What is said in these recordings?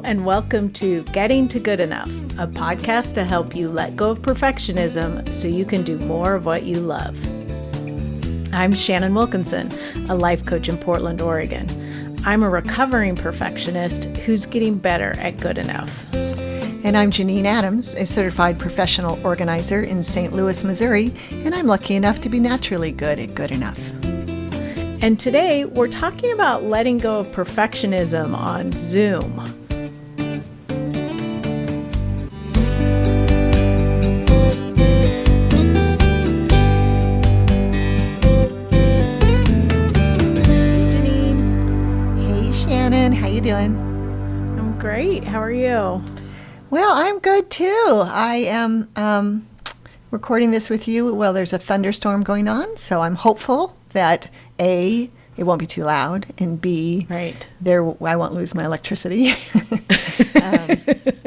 Hello, and welcome to Getting to Good Enough, a podcast to help you let go of perfectionism so you can do more of what you love. I'm Shannon Wilkinson, a life coach in Portland, Oregon. I'm a recovering perfectionist who's getting better at good enough. And I'm Janine Adams, a certified professional organizer in St. Louis, Missouri, and I'm lucky enough to be naturally good at good enough. And today, we're talking about letting go of perfectionism on Zoom. Hey, Janine. Hey, Shannon. How you doing? I'm great. How are you? Well, I'm good, too. I am recording this with you while there's a thunderstorm going on, so I'm hopeful that A, it won't be too loud, and B, Right. I won't lose my electricity,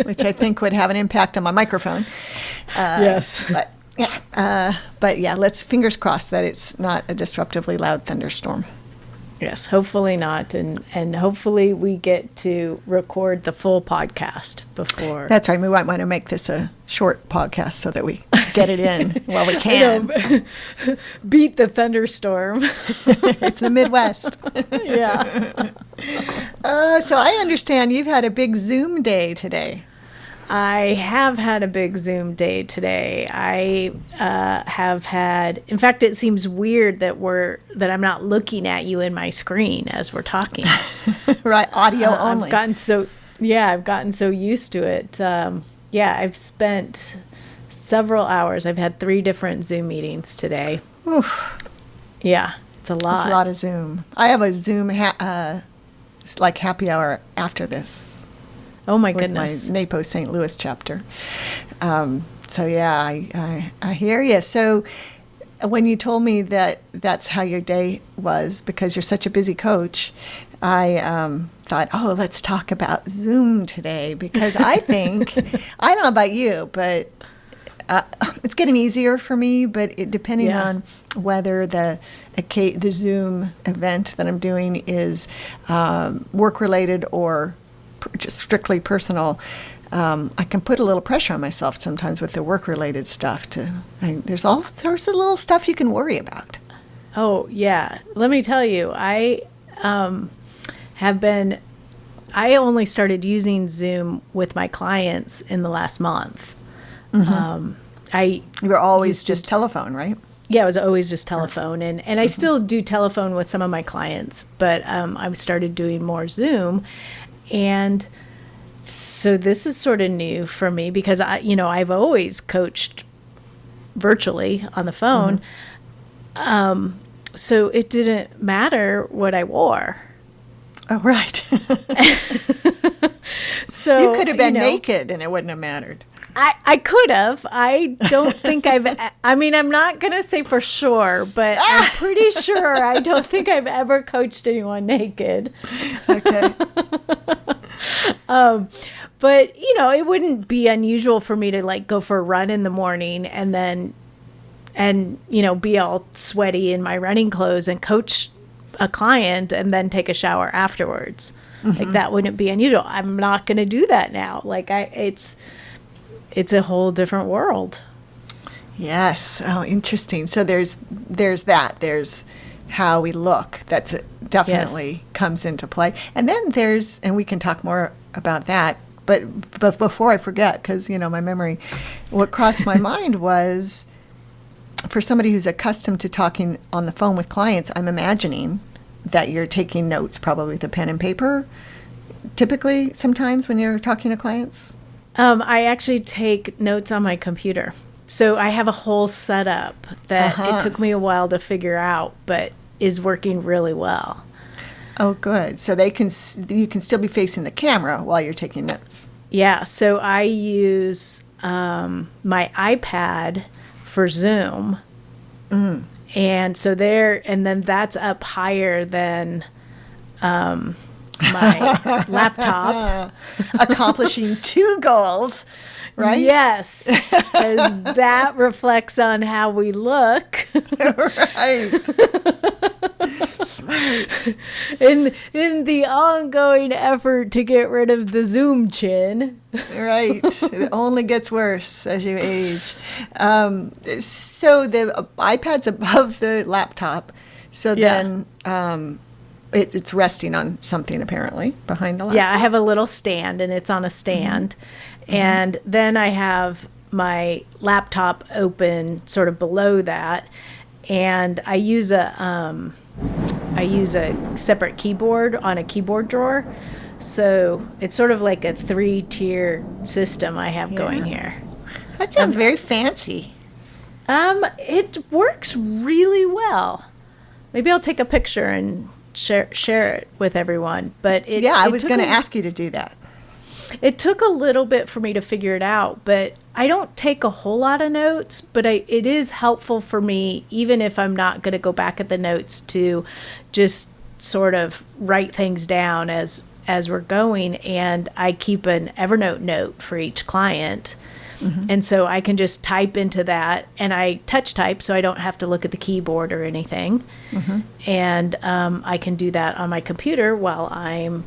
which I think would have an impact on my microphone. Yes. But yeah, let's fingers crossed that it's not a disruptively loud thunderstorm. Yes, hopefully not. And hopefully we get to record the full podcast before. That's right. We might want to make this a short podcast so that we get it in while we can. Beat the thunderstorm. It's the Midwest. Yeah. So I understand you've had a big Zoom day today. I have had a big Zoom day today. I have had, in fact, it seems weird that I'm not looking at you in my screen as we're talking. Right, audio only. I've gotten so used to it. I've spent several hours. I've had 3 different Zoom meetings today. Oof. Yeah, it's a lot. It's a lot of Zoom. I have a Zoom it's like happy hour after this. Oh my with goodness. My NAPO St. Louis chapter. So yeah, I hear you. So when you told me that that's how your day was, because you're such a busy coach, I thought, oh, let's talk about Zoom today, because I think, I don't know about you, but it's getting easier for me, but depending on whether the Zoom event that I'm doing is work-related or just strictly personal, I can put a little pressure on myself sometimes with the work-related stuff. There's all sorts of little stuff you can worry about. Oh, yeah. Let me tell you, I only started using Zoom with my clients in the last month. Mm-hmm. You were always just telephone, right? Yeah, it was always just telephone. And I still do telephone with some of my clients, but I've started doing more Zoom. And so this is sort of new for me because I've always coached virtually on the phone. Mm-hmm. So it didn't matter what I wore. Oh, right. So you could have been naked and it wouldn't have mattered. I could have. I don't think I'm not going to say for sure, but I'm pretty sure I don't think I've ever coached anyone naked. Okay. But, it wouldn't be unusual for me to go for a run in the morning and be all sweaty in my running clothes and coach a client and then take a shower afterwards. Mm-hmm. That wouldn't be unusual. I'm not going to do that now. It's a whole different world. Yes. Oh, interesting. So there's that. There's how we look. That's definitely comes into play. And then and we can talk more about that. But before I forget, because, my memory, what crossed my mind was, for somebody who's accustomed to talking on the phone with clients, I'm imagining that you're taking notes probably with a pen and paper, typically sometimes when you're talking to clients. I actually take notes on my computer. So I have a whole setup that it took me a while to figure out, but is working really well. Oh, good. So you can still be facing the camera while you're taking notes. Yeah. So I use my iPad for Zoom. Mm. And so then that's up higher than my laptop. Accomplishing 2 goals, right? Yes, because that reflects on how we look. Right. Smart. In the ongoing effort to get rid of the Zoom chin. Right. It only gets worse as you age. So the iPad's above the laptop. So then it's resting on something apparently behind the laptop. Yeah, I have a little stand and it's on a stand. Mm-hmm. And then I have my laptop open sort of below that. And I use a separate keyboard on a keyboard drawer. So it's sort of like a 3-tier system I have going here. That sounds very fancy. It works really well. Maybe I'll take a picture and share it with everyone. But I was going to ask you to do that. It took a little bit for me to figure it out, but I don't take a whole lot of notes, but it is helpful for me, even if I'm not going to go back at the notes, to just sort of write things down as we're going. And I keep an Evernote note for each client. Mm-hmm. And so I can just type into that, and I touch type so I don't have to look at the keyboard or anything. Mm-hmm. And I can do that on my computer while I'm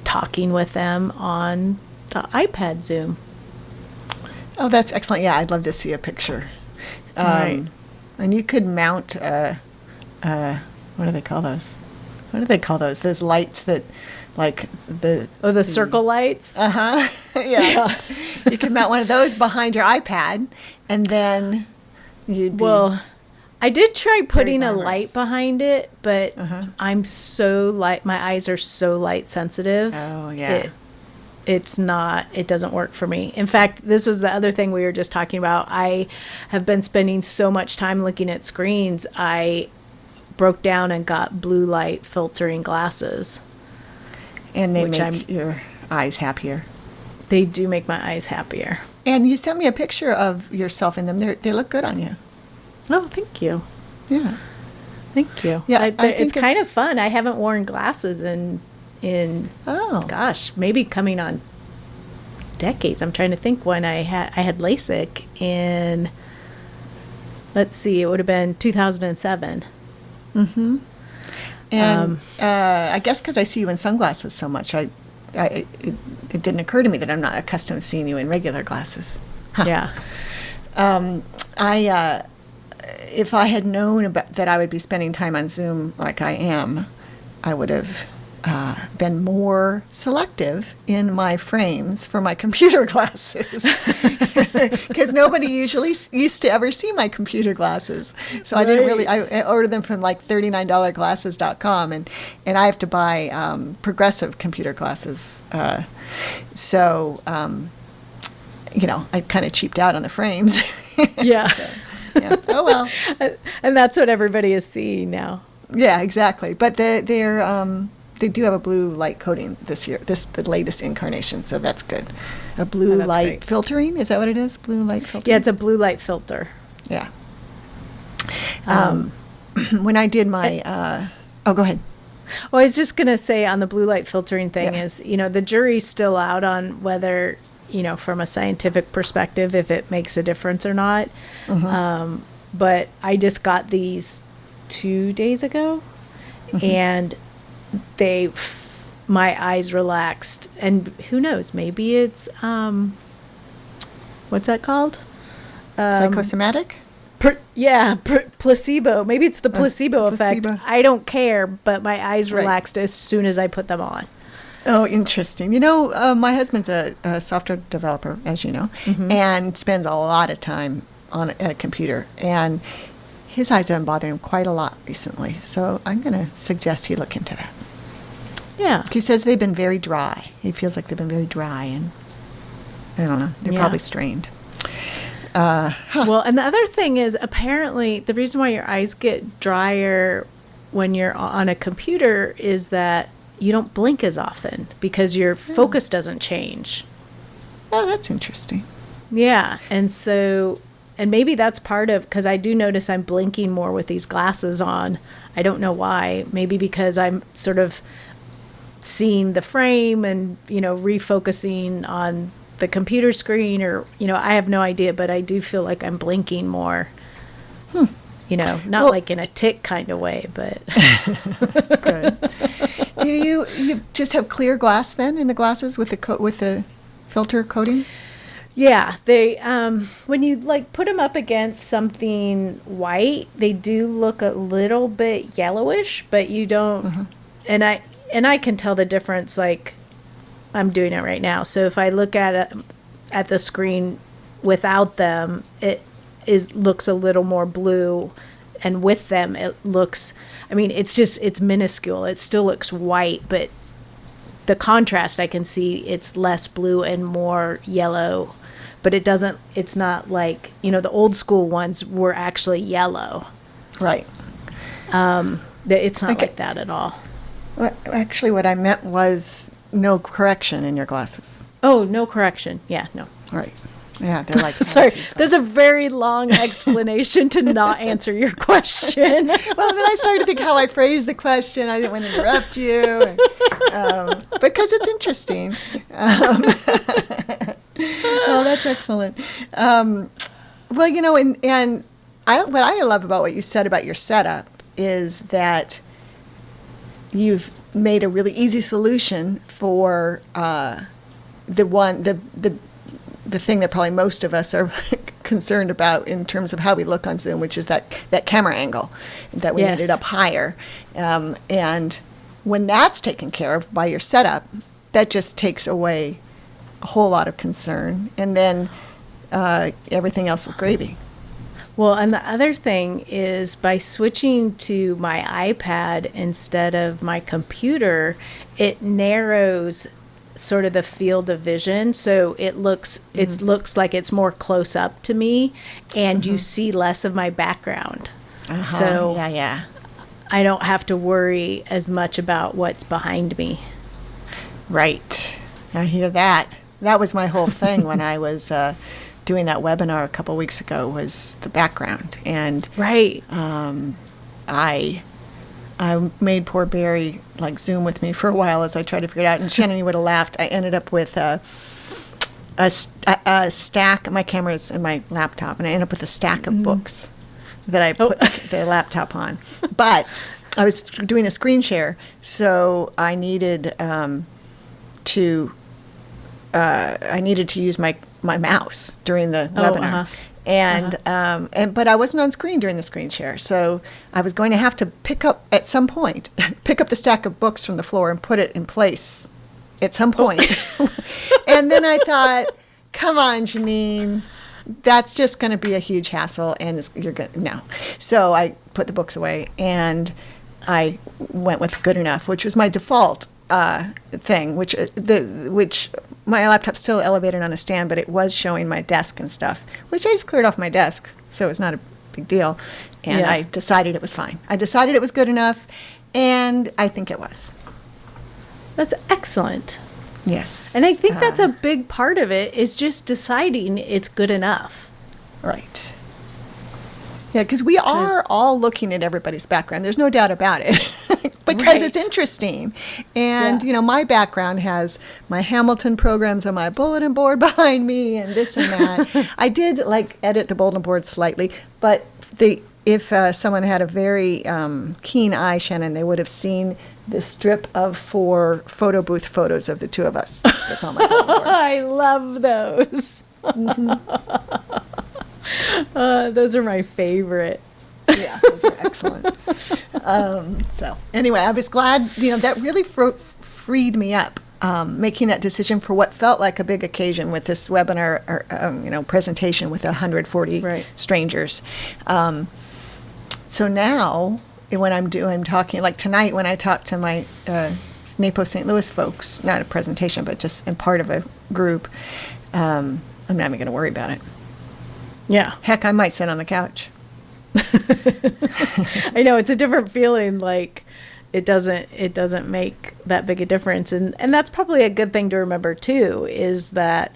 talking with them on the iPad Zoom. Oh, that's excellent. Yeah, I'd love to see a picture. Right. And you could mount, what do they call those? What do they call those? Those lights that, like the circle lights? Uh-huh. Yeah. You could mount one of those behind your iPad, and then you'd be... Well, I did try putting a light behind it, but I'm so my eyes are so light sensitive. Oh, yeah. It doesn't work for me. In fact, this was the other thing we were just talking about. I have been spending so much time looking at screens, I broke down and got blue light filtering glasses. And they make your eyes happier. They do make my eyes happier. And you sent me a picture of yourself in them. They look good on you. Oh, thank you. Yeah. Thank you. Yeah, it's kind of fun. I haven't worn glasses in gosh, maybe coming on decades. I'm trying to think when I had LASIK in, let's see, it would have been 2007. Mm-hmm. And I guess because I see you in sunglasses so much, it didn't occur to me that I'm not accustomed to seeing you in regular glasses. Huh. Yeah. If I had known that I would be spending time on Zoom like I am, I would have been more selective in my frames for my computer glasses, because nobody usually used to ever see my computer glasses. So I didn't really. I ordered them from like $39glasses.com, and I have to buy progressive computer glasses. So I kind of cheaped out on the frames. Yeah. Yeah. Oh well. And that's what everybody is seeing now. Yeah, exactly. But they do have a blue light coating this year, the latest incarnation, so that's good. A blue light filtering, is that what it is? Blue light filtering? Yeah, it's a blue light filter. Yeah. When I did my, go ahead. Well, I was just going to say on the blue light filtering thing is, the jury's still out on whether, from a scientific perspective, if it makes a difference or not. Mm-hmm. But I just got these 2 days ago, mm-hmm. and my eyes relaxed, and who knows, maybe it's what's that called? Psychosomatic? Placebo. Maybe it's the placebo effect. I don't care, but my eyes relaxed as soon as I put them on. Oh, interesting. My husband's a software developer, as you know, mm-hmm. and spends a lot of time at a computer, and his eyes have been bothering him quite a lot recently, so I'm going to suggest he look into that. Yeah. He says they've been very dry. He feels like they've been very dry, and I don't know. They're probably strained. Well, and the other thing is, apparently, the reason why your eyes get drier when you're on a computer is that you don't blink as often because your focus doesn't change. Oh, that's interesting. Yeah. And so, and maybe that's part of, because I do notice I'm blinking more with these glasses on. I don't know why. Maybe because I'm sort of seeing the frame and, refocusing on the computer screen, or, I have no idea, but I do feel like I'm blinking more. Not Well- like in a tick kind of way, but Good. Do you just have clear glass then in the glasses with the filter coating? yeah, they when you like put them up against something white, they do look a little bit yellowish, but you don't. And I can tell the difference. Like I'm doing it right now. So if I look at the screen without them, it looks a little more blue, and with them it looks. I mean, it's minuscule. It still looks white, but the contrast I can see it's less blue and more yellow. But it's not like, the old school ones were actually yellow. Right. It's not Okay. like that at all. Well, actually, what I meant was no correction in your glasses. Oh, no correction. Yeah, no. Right. Yeah, they're like. Sorry, there's a very long explanation to not answer your question. Well, then I started to think how I phrased the question. I didn't want to interrupt you, because it's interesting. Oh, that's excellent. Well, and what I love about what you said about your setup is that you've made a really easy solution for the thing that probably most of us are concerned about in terms of how we look on Zoom, which is that camera angle, that we need it up higher. And when that's taken care of by your setup, that just takes away a whole lot of concern. And then everything else is gravy. Well, and the other thing is by switching to my iPad instead of my computer, it narrows sort of the field of vision, so it looks like it's more close up to me, and you see less of my background. So yeah, I don't have to worry as much about what's behind me. right. I hear that. That was my whole thing when I was doing that webinar a couple weeks ago, was the background. And Right. I made poor Barry like Zoom with me for a while as I tried to figure it out. And Shannon, you would have laughed. I ended up with a stack. My camera's in my laptop, and I ended up with a stack of books that I put the laptop on. But I was doing a screen share, so I needed to use my mouse during the webinar. But I wasn't on screen during the screen share, so I was going to have to pick up the stack of books from the floor and put it in place at some point. And then I thought, come on, Janine, that's just going to be a huge hassle, and no. So I put the books away, and I went with good enough, which was my default thing, which my laptop's still elevated on a stand, but it was showing my desk and stuff, which I just cleared off my desk, so it's not a big deal. And I decided it was fine. I decided it was good enough, and I think it was. That's excellent. Yes. And I think that's a big part of it, is just deciding it's good enough. Right. Yeah, because we are all looking at everybody's background. There's no doubt about it. Because it's interesting. And, my background has my Hamilton programs on my bulletin board behind me and this and that. I did, edit the bulletin board slightly. But if someone had a very keen eye, Shannon, they would have seen the strip of 4 photo booth photos of the two of us. That's on my bulletin board. I love those. Those are my favorite. Yeah, those are excellent. So anyway, I was glad, that really freed me up, making that decision for what felt like a big occasion with this webinar or, presentation with 140 strangers. So now when I'm talking, like tonight when I talk to my Naples St. Louis folks, not a presentation, but just in part of a group, I'm not even going to worry about it. Yeah. Heck, I might sit on the couch. I know, it's a different feeling. Like it doesn't make that big a difference, and that's probably a good thing to remember too, is that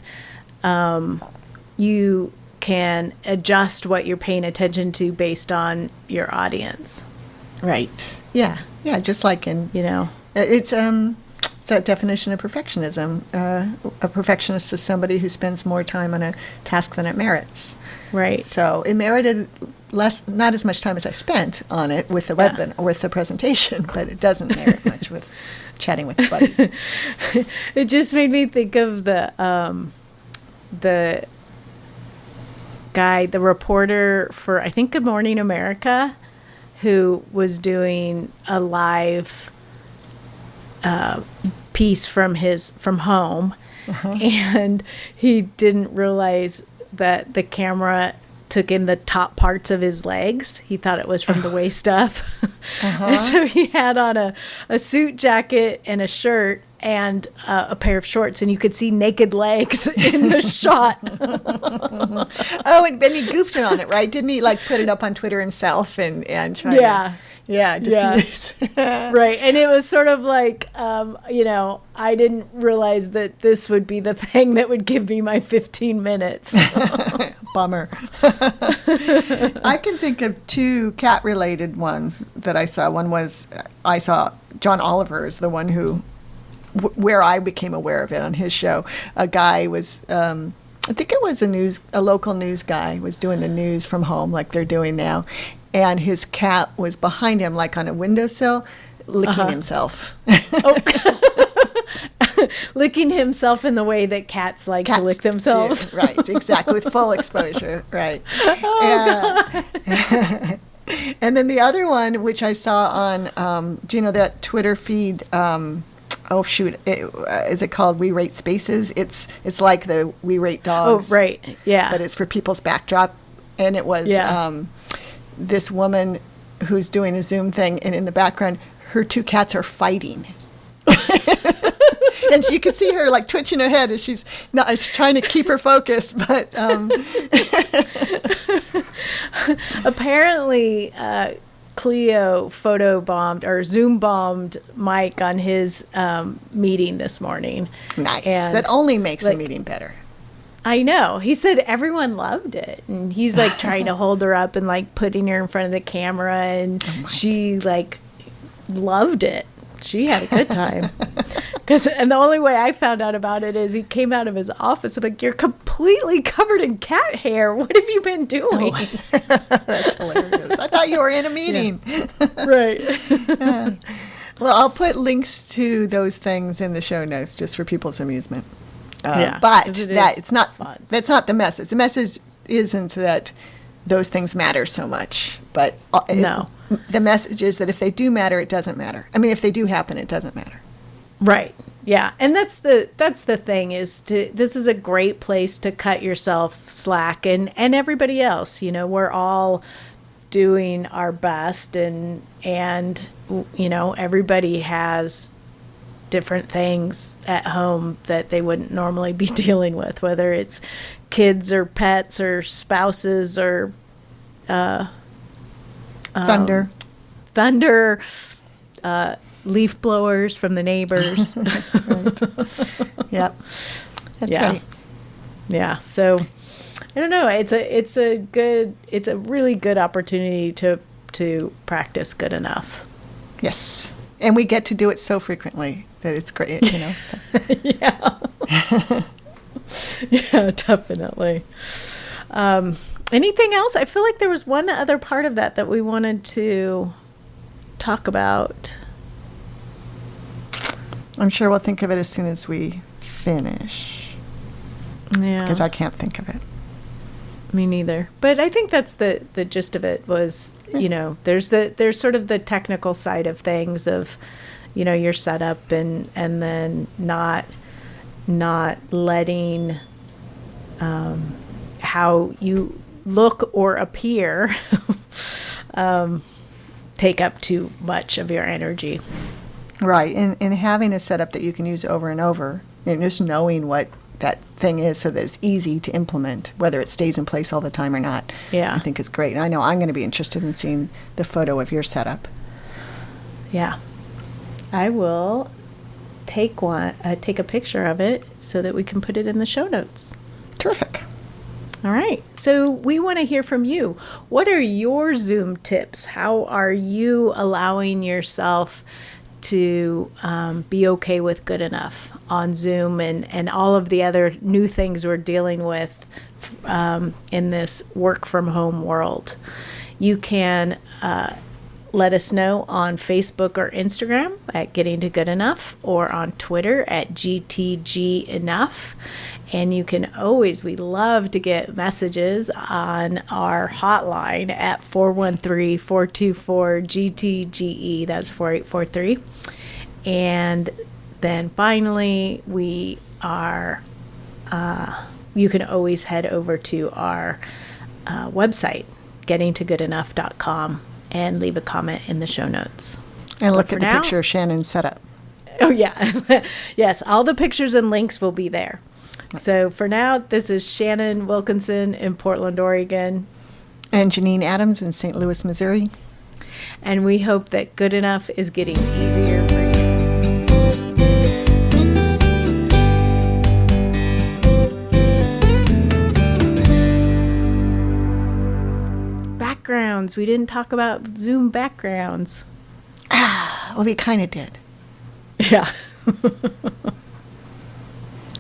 you can adjust what you're paying attention to based on your audience. Right. Yeah. Just like in it's that definition of perfectionism. A perfectionist is somebody who spends more time on a task than it merits. Right. So it merited not as much time as I spent on it with the webinar or with the presentation, but it doesn't merit much with chatting with buddies. It just made me think of the guy, the reporter for, I think, Good Morning America, who was doing a live piece from home, and he didn't realize that the camera took in the top parts of his legs. He thought it was from the waist up. And so he had on a suit jacket and a shirt and a pair of shorts, and you could see naked legs in the shot. Oh, and then he goofed it on it, right? Didn't he put it up on Twitter himself and try to... Yeah, diffuse. Right. And it was sort of like, I didn't realize that this would be the thing that would give me my 15 minutes. Bummer. I can think of 2 cat-related ones that I saw. One was, I saw John Oliver's, the one who, where I became aware of it on his show. A guy was... I think it was a local news guy was doing the news from home like they're doing now. And his cat was behind him, like on a windowsill, licking himself. Licking himself in the way that cats to lick themselves. Do. Right, exactly, with full exposure. Right. And then the other one, which I saw on, do you know that Twitter feed? Is it called We Rate Spaces? It's like the We Rate Dogs. Oh, right, yeah. But it's for people's backdrop. And it was this woman who's doing a Zoom thing, and in the background, her 2 cats are fighting. And you can see her twitching her head as she's trying to keep her focus. But apparently, Cleo photobombed or Zoom bombed Mike on his meeting this morning. Nice. And that only makes the meeting better. I know. He said everyone loved it. And he's trying to hold her up and putting her in front of the camera. And she loved it. She had a good time. And the only way I found out about it is he came out of his office and you're completely covered in cat hair. What have you been doing? Oh. That's hilarious. I thought you were in a meeting. Yeah. Right. Well, I'll put links to those things in the show notes just for people's amusement. But that's not the message. The message isn't that those things matter so much. But no. The message is that if they do matter, it doesn't matter. I mean, if they do happen, it doesn't matter. Right. Yeah. And that's the thing this is a great place to cut yourself slack and everybody else. We're all doing our best and everybody has different things at home that they wouldn't normally be dealing with, whether it's kids or pets or spouses or thunder, leaf blowers from the neighbors. Right. Yep. That's right. Yeah. So I don't know. It's a really good opportunity to practice good enough. Yes. And we get to do it so frequently that it's great, Yeah. Yeah, definitely. Anything else? I feel like there was one other part of that we wanted to talk about. I'm sure we'll think of it as soon as we finish. Yeah. Because I can't think of it. Me neither. But I think that's the gist of it was, there's sort of the technical side of things of, your setup and then not letting how you look or appear take up too much of your energy. Right. And having a setup that you can use over and over, and just knowing what that thing is so that it's easy to implement, whether it stays in place all the time or not. Yeah. I think is great. And I know I'm going to be interested in seeing the photo of your setup. Yeah. I will take a picture of it so that we can put it in the show notes. Terrific. All right. So we want to hear from you. What are your Zoom tips? How are you allowing yourself to be okay with good enough on Zoom and all of the other new things we're dealing with in this work from home world? You can let us know on Facebook or Instagram at Getting to Good Enough, or on Twitter at GTG Enough. And you can always, we love to get messages on our hotline at 413-424-GTGE. That's 4843. And then finally, we are, you can always head over to our website, gettingtogoodenough.com, and leave a comment in the show notes. And look at the picture Shannon set up. Oh, yeah. Yes, all the pictures and links will be there. So for now, this is Shannon Wilkinson in Portland, Oregon. And Janine Adams in St. Louis, Missouri. And we hope that good enough is getting easier for you. Backgrounds. We didn't talk about Zoom backgrounds. Well, we kind of did. Yeah.